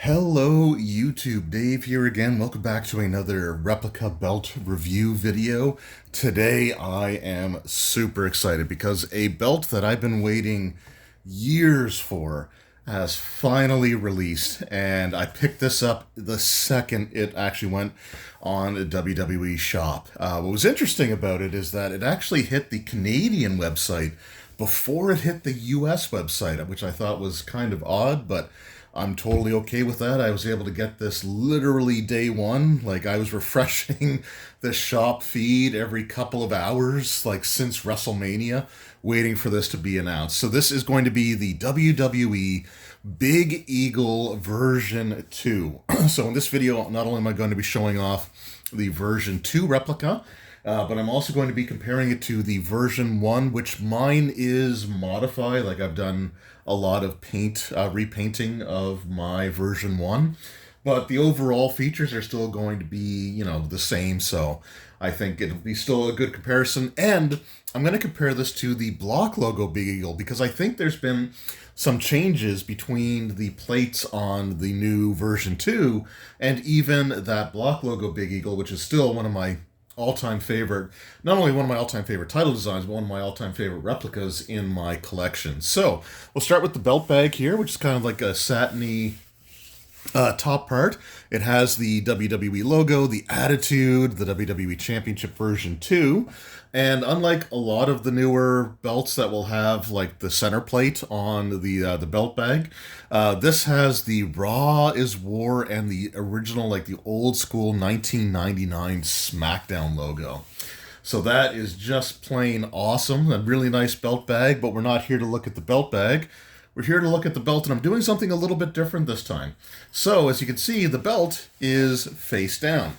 Hello YouTube, Dave here again. Welcome back to another replica belt review video. Today I am super excited because a belt that I've been waiting years for has finally released, and I picked this up the second it actually went on a WWE shop. What was interesting about it is that it actually hit the Canadian website before it hit the US website, which I thought was kind of odd, but I'm totally okay with that. I was able to get this literally day one. Like, I was refreshing the shop feed every couple of hours, like since WrestleMania, waiting for this to be announced. So this is going to be the WWE Big Eagle version 2. So in this video, not only am I going to be showing off the version 2 replica, but I'm also going to be comparing it to the version 1, which mine is modified. Like, I've done a lot of repainting of my version 1. But the overall features are still going to be, the same. So I think it'll be still a good comparison. And I'm going to compare this to the block logo Big Eagle because I think there's been some changes between the plates on the new version 2 and even that block logo Big Eagle, which is still one of my all-time favorite, not only one of my all-time favorite title designs, but one of my all-time favorite replicas in my collection. So we'll start with the belt bag here, which is kind of like a satiny top part. It has the WWE logo, the Attitude, the WWE Championship version 2. And unlike a lot of the newer belts that will have like the center plate on the belt bag, this has the Raw is War and the original, like the old school 1999 SmackDown logo. So that is just plain awesome. A really nice belt bag, but we're not here to look at the belt bag. We're here to look at the belt, and I'm doing something a little bit different this time. So, as you can see, the belt is face down.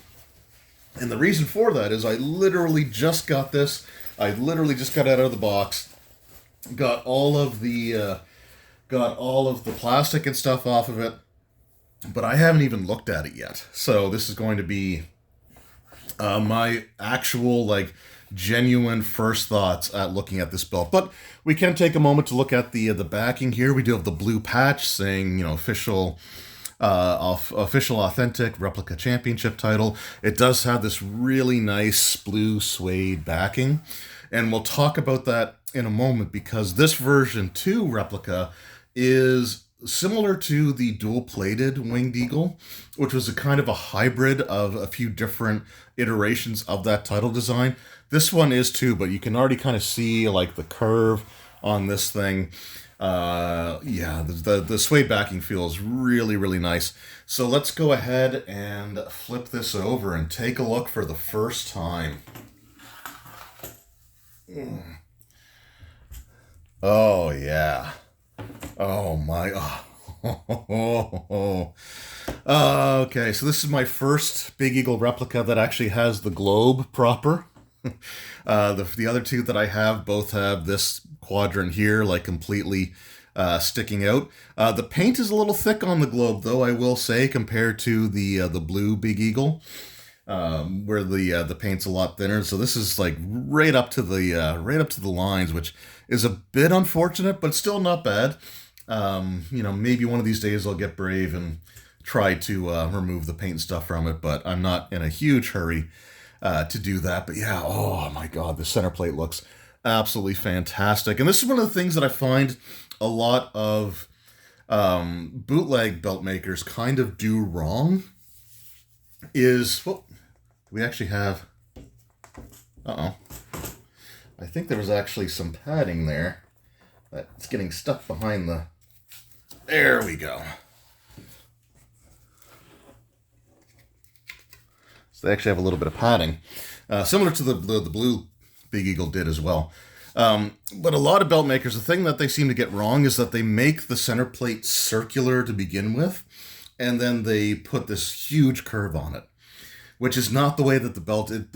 And the reason for that is I literally just got this. I literally just got it out of the box. Got all of the plastic and stuff off of it, but I haven't even looked at it yet. So this is going to be my actual, genuine first thoughts at looking at this belt. But we can take a moment to look at the backing here. We do have the blue patch saying, official authentic replica championship title. It does have this really nice blue suede backing, and we'll talk about that in a moment because this version 2 replica is similar to the dual-plated Winged Eagle, which was a kind of a hybrid of a few different iterations of that title design. This one is too, but you can already kind of see like the curve on this thing. The suede backing feels really, really nice. So let's go ahead and flip this over and take a look for the first time. Oh, yeah. Oh, my. Oh. Okay, so this is my first Big Eagle replica that actually has the globe proper. The other two that I have both have this quadrant here, like completely sticking out. The paint is a little thick on the globe, though, I will say, compared to the blue Big Eagle, where the paint's a lot thinner. So this is like right up to the lines, which is a bit unfortunate, but still not bad. Maybe one of these days I'll get brave and try to remove the paint stuff from it, but I'm not in a huge hurry to do that. But yeah, oh my God, the center plate looks absolutely fantastic. And this is one of the things that I find a lot of bootleg belt makers kind of do wrong is, well, we actually have, I think there was actually some padding there that's getting stuck behind the, there we go. So they actually have a little bit of padding, similar to the blue Big Eagle did as well. But a lot of belt makers, the thing that they seem to get wrong is that they make the center plate circular to begin with, and then they put this huge curve on it, which is not the way that the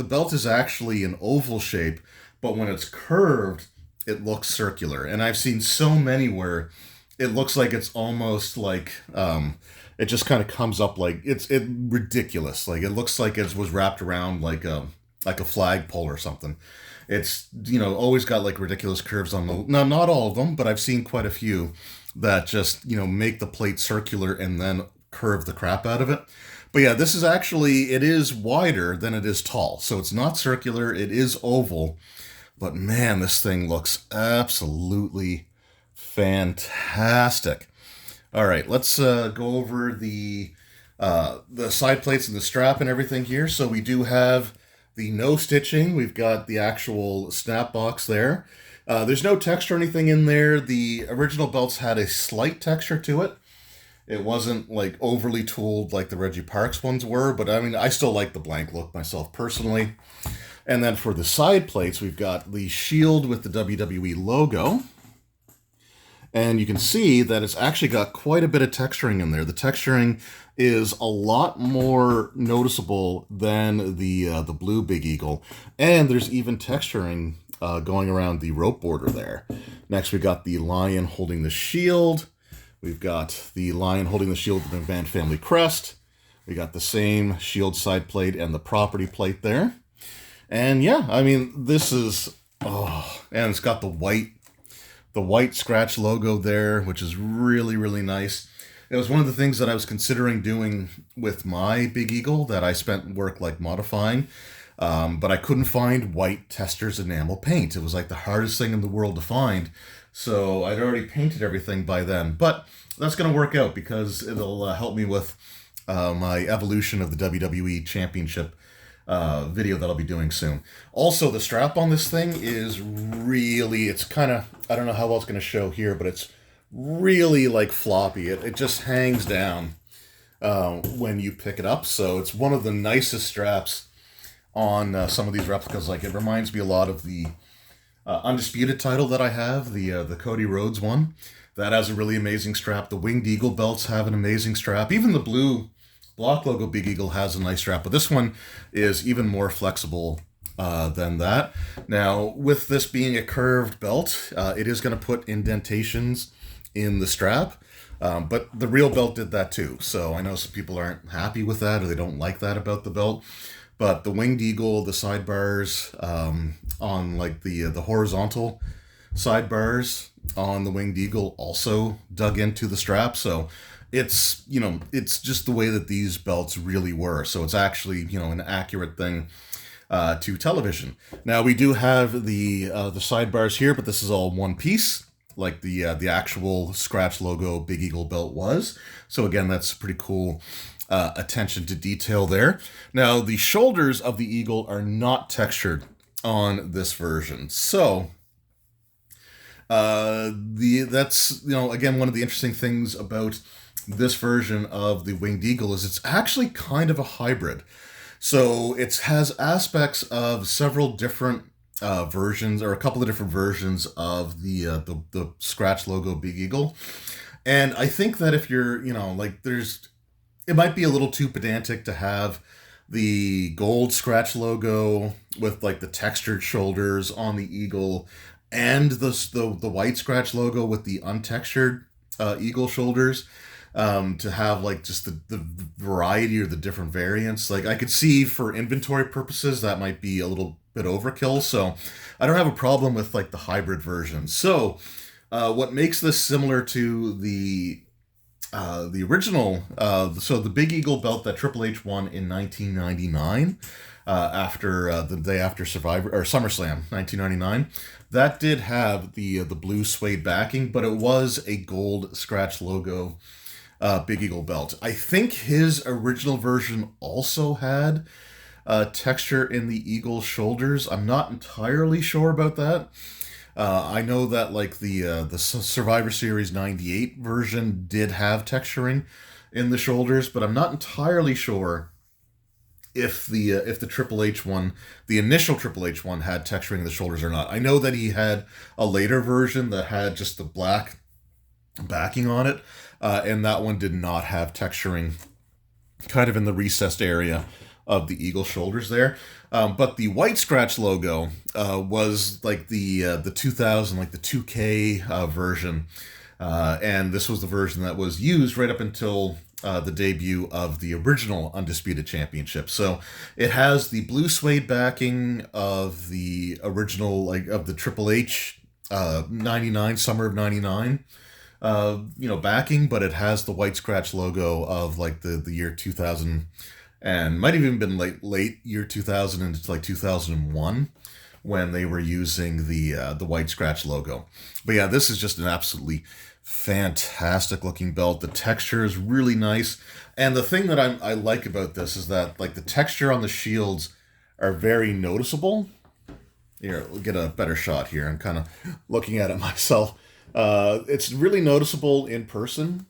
belt is actually an oval shape, but when it's curved, it looks circular. And I've seen so many where it looks like it's almost like it just kind of comes up like it's ridiculous. Like it looks like it was wrapped around like a flagpole or something. It's always got like ridiculous curves on the, no, not all of them, but I've seen quite a few that just make the plate circular and then curve the crap out of it. But yeah, this is actually, it is wider than it is tall. So it's not circular, it is oval. But man, this thing looks absolutely fantastic. All right, let's go over the side plates and the strap and everything here. So we do have the no stitching. We've got the actual snap box there. There's no texture or anything in there. The original belts had a slight texture to it. It wasn't like overly tooled like the Reggie Parks ones were, but I mean, I still like the blank look myself personally. And then for the side plates, we've got the shield with the WWE logo. And you can see that it's actually got quite a bit of texturing in there. The texturing is a lot more noticeable than the blue Big Eagle. And there's even texturing going around the rope border there. Next, we got the lion holding the shield. We've got the lion holding the shield with the McMahon family crest. We got the same shield side plate and the property plate there. And yeah, I mean, this is, oh, and it's got the white scratch logo there, which is really, really nice. It was one of the things that I was considering doing with my Big Eagle that I spent work like modifying. But I couldn't find white Testors enamel paint. It was like the hardest thing in the world to find. So I'd already painted everything by then. But that's going to work out because it'll help me with my evolution of the WWE Championship video that I'll be doing soon. Also, the strap on this thing is really, it's kind of, I don't know how well it's going to show here, but it's really like floppy. It just hangs down when you pick it up. So it's one of the nicest straps on some of these replicas. Like, it reminds me a lot of the Undisputed title that I have, the Cody Rhodes one. That has a really amazing strap. The Winged Eagle belts have an amazing strap. Even the blue block logo Big Eagle has a nice strap, but this one is even more flexible than that. Now, with this being a curved belt, it is going to put indentations in the strap, but the real belt did that too. So I know some people aren't happy with that, or they don't like that about the belt. But the Winged Eagle, the sidebars on like the horizontal sidebars on the Winged Eagle also dug into the strap. So it's, you know, it's just the way that these belts really were. So it's actually, you know, an accurate thing to television. Now, we do have the sidebars here, but this is all one piece, like the actual scratch logo Big Eagle belt was. So again, that's pretty cool attention to detail there. Now, the shoulders of the Eagle are not textured on this version. So that's, you know, again, one of the interesting things about this version of the Winged Eagle is it's actually kind of a hybrid. So it has aspects of several different versions, or a couple of different versions of the scratch logo Big Eagle. And I think that if you're, you know, like, it might be a little too pedantic to have the gold scratch logo with like the textured shoulders on the Eagle and the white scratch logo with the untextured Eagle shoulders, to have like just the variety or the different variants. Like, I could see for inventory purposes that might be a little bit overkill. So I don't have a problem with like the hybrid version. So what makes this similar to the original, so the Big Eagle belt that Triple H won in 1999, after the day after Survivor or SummerSlam 1999, that did have the blue suede backing, but it was a gold scratch logo Big Eagle belt. I think his original version also had texture in the Eagle shoulders. I'm not entirely sure about that. I know that like the Survivor Series 98 version did have texturing in the shoulders, but I'm not entirely sure if the Triple H one, the initial Triple H one, had texturing in the shoulders or not. I know that he had a later version that had just the black backing on it, and that one did not have texturing kind of in the recessed area of the Eagle shoulders there. But the white scratch logo was like the 2000, like the 2K version. And this was the version that was used right up until the debut of the original Undisputed Championship. So it has the blue suede backing of the original, like of the Triple H 99, summer of 99 backing, but it has the white scratch logo of like the year 2000, and might have even been late year 2000 into like 2001 when they were using the white scratch logo. But yeah, this is just an absolutely fantastic looking belt. The texture is really nice, and the thing that I like about this is that like the texture on the shields are very noticeable. Here, we'll get a better shot here. I'm kind of looking at it myself. It's really noticeable in person.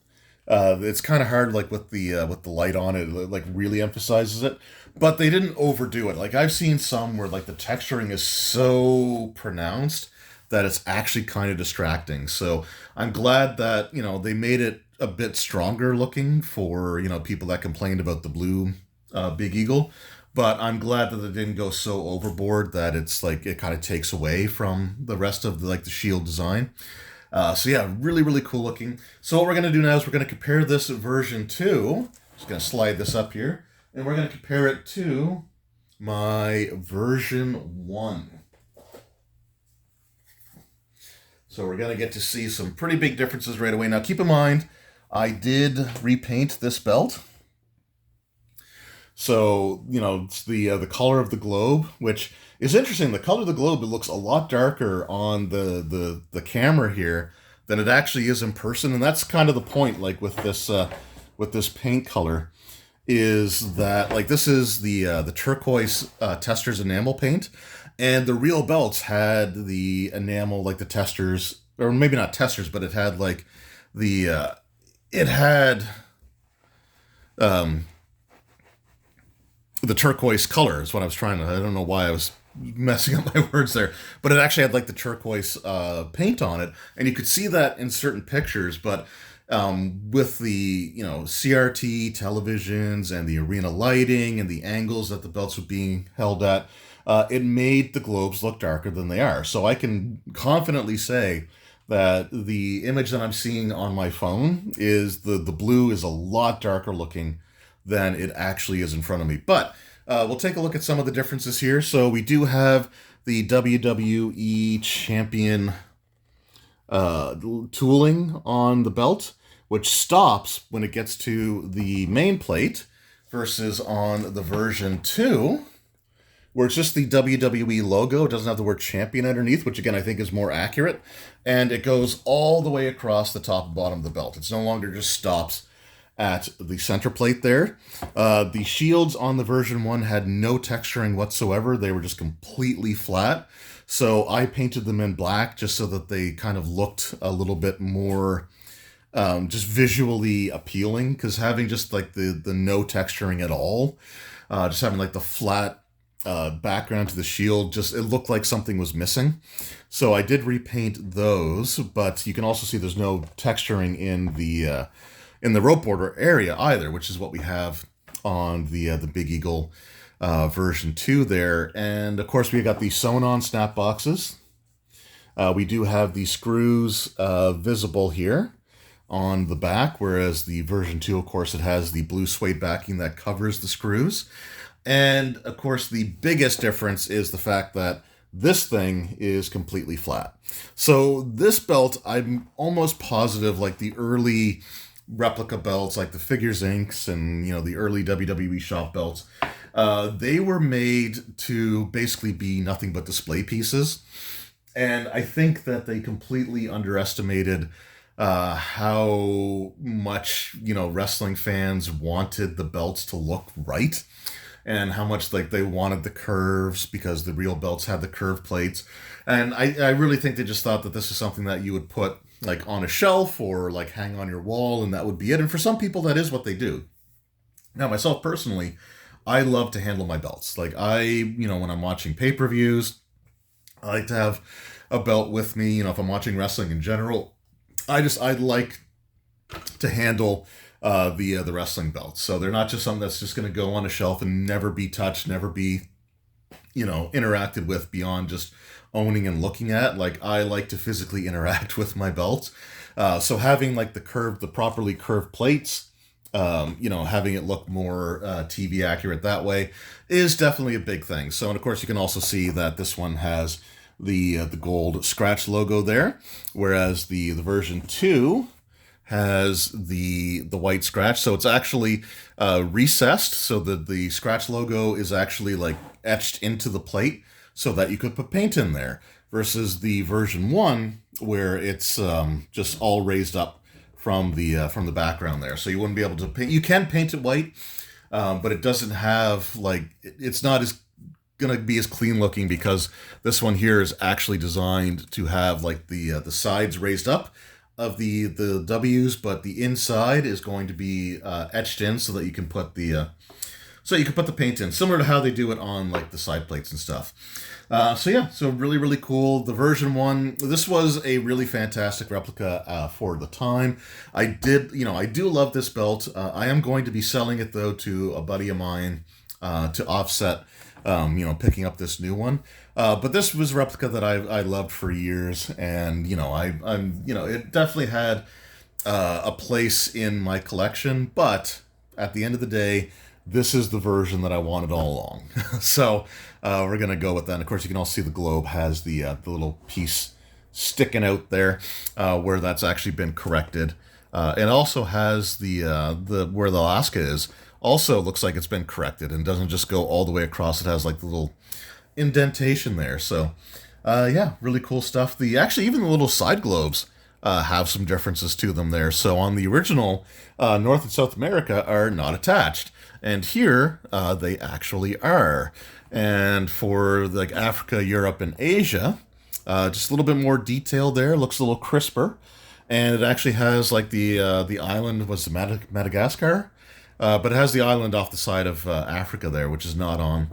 It's kind of hard, like with the light on it, like really emphasizes it. But they didn't overdo it. Like I've seen some where like the texturing is so pronounced that it's actually kind of distracting. So I'm glad that they made it a bit stronger looking for people that complained about the blue Big Eagle. But I'm glad that they didn't go so overboard that it's like it kind of takes away from the rest of the shield design. So yeah, really, really cool looking. So what we're going to do now is we're going to compare this version to, just going to slide this up here, and we're going to compare it to my version 1. So we're going to get to see some pretty big differences right away. Now keep in mind, I did repaint this belt. So, it's the color of the globe, which is interesting. The color of the globe, it looks a lot darker on the camera here than it actually is in person. And that's kind of the point, like with this paint color, is that like this is the turquoise Testors enamel paint, and the real belts had the enamel, like the Testors, or maybe not Testors, but it had like it had the turquoise color is what I was trying to. I don't know why I was messing up my words there, but it actually had like the turquoise paint on it, and you could see that in certain pictures. But with the CRT televisions and the arena lighting and the angles that the belts were being held at, it made the globes look darker than they are. So I can confidently say that the image that I'm seeing on my phone is the blue is a lot darker looking than it actually is in front of me. But we'll take a look at some of the differences here. So we do have the WWE Champion tooling on the belt, which stops when it gets to the main plate, versus on the version 2, where it's just the WWE logo. It doesn't have the word champion underneath, which again I think is more accurate. And it goes all the way across the top and bottom of the belt. It's no longer just stops at the center plate there. The shields on the version 1 had no texturing whatsoever. They were just completely flat. So I painted them in black just so that they kind of looked a little bit more just visually appealing, because having just like the no texturing at all, just having like the flat background to the shield, just it looked like something was missing. So I did repaint those, but you can also see there's no texturing in the rope border area either, which is what we have on the Big Eagle version 2 there. And of course we got the sewn-on snap boxes. We do have the screws visible here on the back, whereas the version 2, of course, it has the blue suede backing that covers the screws. And of course the biggest difference is the fact that this thing is completely flat. So this belt, I'm almost positive, like the early replica belts, like the Figures Incs and the early WWE shop belts, they were made to basically be nothing but display pieces. And I think that they completely underestimated how much wrestling fans wanted the belts to look right, and how much like they wanted the curves, because the real belts had the curved plates. And I really think they just thought that this is something that you would put like on a shelf or like hang on your wall, and that would be it. And for some people, that is what they do. Now, myself personally, I love to handle my belts. Like when I'm watching pay-per-views, I like to have a belt with me. If I'm watching wrestling in general, I'd like to handle the wrestling belts. So they're not just something that's just going to go on a shelf and never be touched, never be interacted with beyond just owning and looking at. Like I like to physically interact with my belts. So having like the properly curved plates, having it look more TV accurate that way is definitely a big thing. So, and of course you can also see that this one has the gold scratch logo there, whereas the version 2 has the white scratch. So it's actually recessed, so that the scratch logo is actually like etched into the plate so that you could put paint in there, versus the version 1 where it's just all raised up from the background there. So you wouldn't be able to paint. You can paint it white, but it doesn't have like, it's not as gonna be as clean looking, because this one here is actually designed to have like the sides raised up of the W's, but the inside is going to be etched in so that you can put the paint in, similar to how they do it on like the side plates and stuff. So yeah, so really, really cool. The version 1, this was a really fantastic replica for the time. I do love this belt. I am going to be selling it though to a buddy of mine to offset, picking up this new one. But this was a replica that I loved for years, and it definitely had a place in my collection. But at the end of the day, this is the version that I wanted all along. So we're gonna go with that. And of course, you can also see the globe has the little piece sticking out there where that's actually been corrected. It also has the where the Alaska is. Also looks like it's been corrected and doesn't just go all the way across. It has like the little indentation there. So yeah, really cool stuff. Even the little side globes have some differences to them there. So on the original, North and South America are not attached, and here they actually are. And for like Africa, Europe, and Asia, just a little bit more detail there. Looks a little crisper, and it actually has like the island was Madagascar. But it has the island off the side of Africa there, which is not on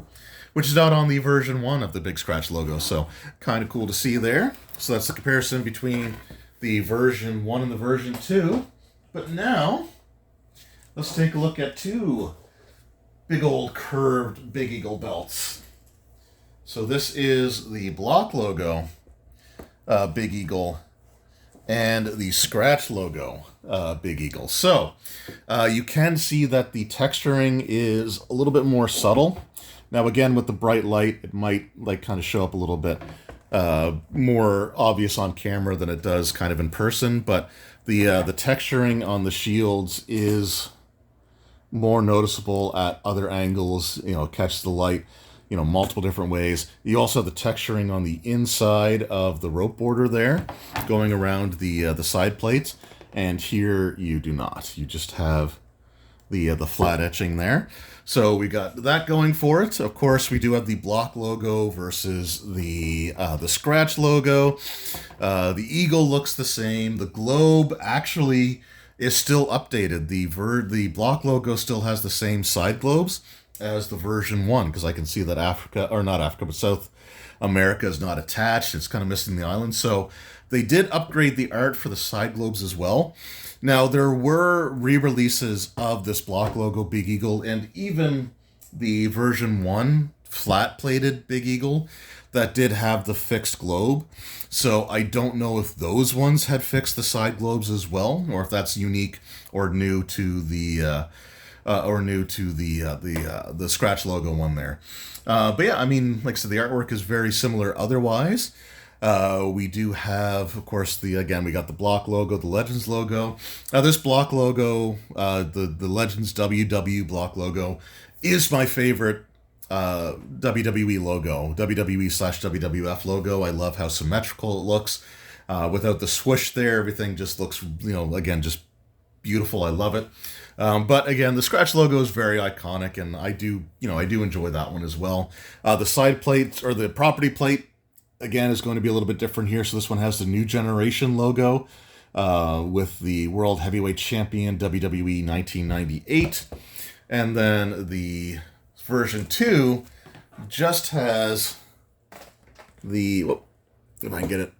the version 1 of the Big Scratch logo. So kind of cool to see there. So that's the comparison between the version 1 and the version 2. But now let's take a look at 2 big old curved Big Eagle belts. So this is the block logo Big Eagle and the scratch logo Big Eagle. So you can see that the texturing is a little bit more subtle. Now again, with the bright light, it might like kind of show up a little bit more obvious on camera than it does kind of in person, but the texturing on the shields is more noticeable at other angles, catch the light, multiple different ways. You also have the texturing on the inside of the rope border there, going around the side plates, and here you do not. You just have the flat etching there. So we got that going for it. Of course, we do have the block logo versus the scratch logo. The eagle looks the same. The globe actually is still updated. The block logo still has the same side globes as the version 1, because I can see that South America is not attached. It's kind of missing the island. So they did upgrade the art for the side globes as well. Now, there were re-releases of this block logo Big Eagle, and even the version 1 flat-plated Big Eagle that did have the fixed globe. So I don't know if those ones had fixed the side globes as well, or if that's unique or new to the the scratch logo one there. But yeah, I mean, like I said, the artwork is very similar otherwise. We do have, of course, we got the block logo, the Legends logo. This block logo, the Legends WW block logo, is my favorite WWE logo, WWE/WWF logo. I love how symmetrical it looks. Without the swoosh there, everything just looks, again, just beautiful. I love it. But again, the scratch logo is very iconic, and I do enjoy that one as well. The side plate, or the property plate, again, is going to be a little bit different here. So this one has the New Generation logo with the World Heavyweight Champion WWE 1998. And then the version 2 just has if I can get it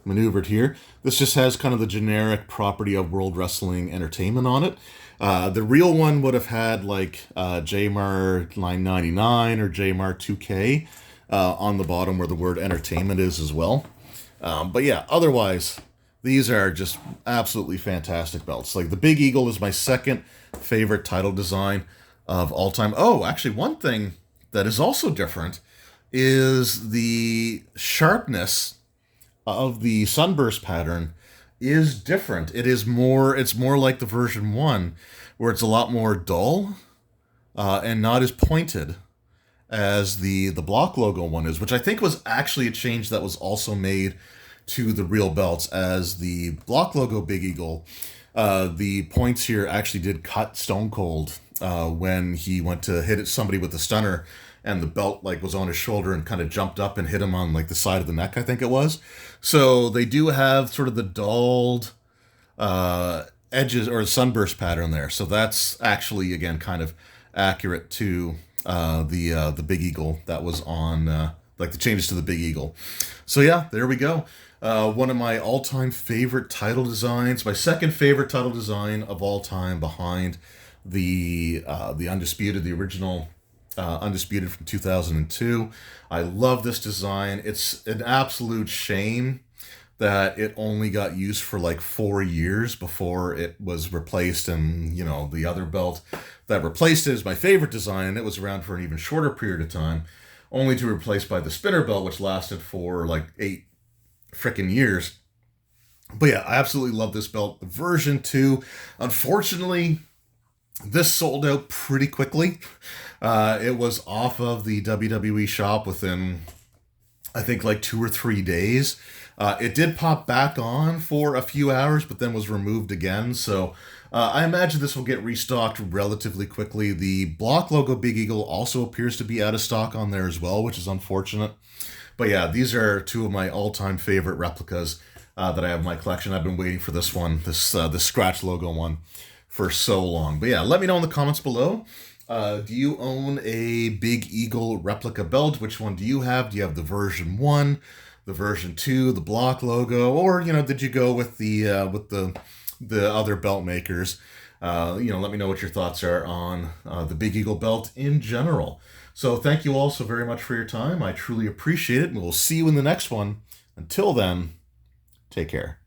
maneuvered here. This just has kind of the generic property of World Wrestling Entertainment on it. The real one would have had like JMAR 999 or JMAR 2K on the bottom where the word entertainment is as well. But yeah, otherwise, these are just absolutely fantastic belts. Like the Big Eagle is my second favorite title design of all time. Oh, actually, one thing that is also different is the sharpness of the sunburst pattern is different. It's more like the version 1, where it's a lot more dull and not as pointed as the block logo one is, which I think was actually a change that was also made to the real belts. As the block logo Big Eagle, the points here actually did cut Stone Cold when he went to hit somebody with the stunner, and the belt like was on his shoulder and kind of jumped up and hit him on like the side of the neck, I think it was. So they do have sort of the dulled edges or sunburst pattern there. So that's actually again kind of accurate to the Big Eagle that was on like the changes to the Big Eagle. So yeah, there we go. One of my all-time favorite title designs, my second favorite title design of all time, behind the Undisputed, the original Undisputed from 2002. I love this design. It's an absolute shame that it only got used for like 4 years before it was replaced, and you know, the other belt that replaced it is my favorite design, and it was around for an even shorter period of time, only to be replaced by the spinner belt, which lasted for like 8 freaking years. But yeah, I absolutely love this belt. Version 2, unfortunately, this sold out pretty quickly. It was off of the WWE shop within, I think, like 2 or 3 days. It did pop back on for a few hours, but then was removed again. So I imagine this will get restocked relatively quickly. The block logo Big Eagle also appears to be out of stock on there as well, which is unfortunate. But yeah, these are two of my all-time favorite replicas that I have in my collection. I've been waiting for this one, this scratch logo one, for so long. But yeah, let me know in the comments below. Do you own a Big Eagle replica belt? Which one do you have? Do you have the version 1, the version 2, the block logo, or you know, did you go with the other belt makers? You know, let me know what your thoughts are on the Big Eagle belt in general. So thank you all so very much for your time. I truly appreciate it, and we'll see you in the next one. Until then, take care.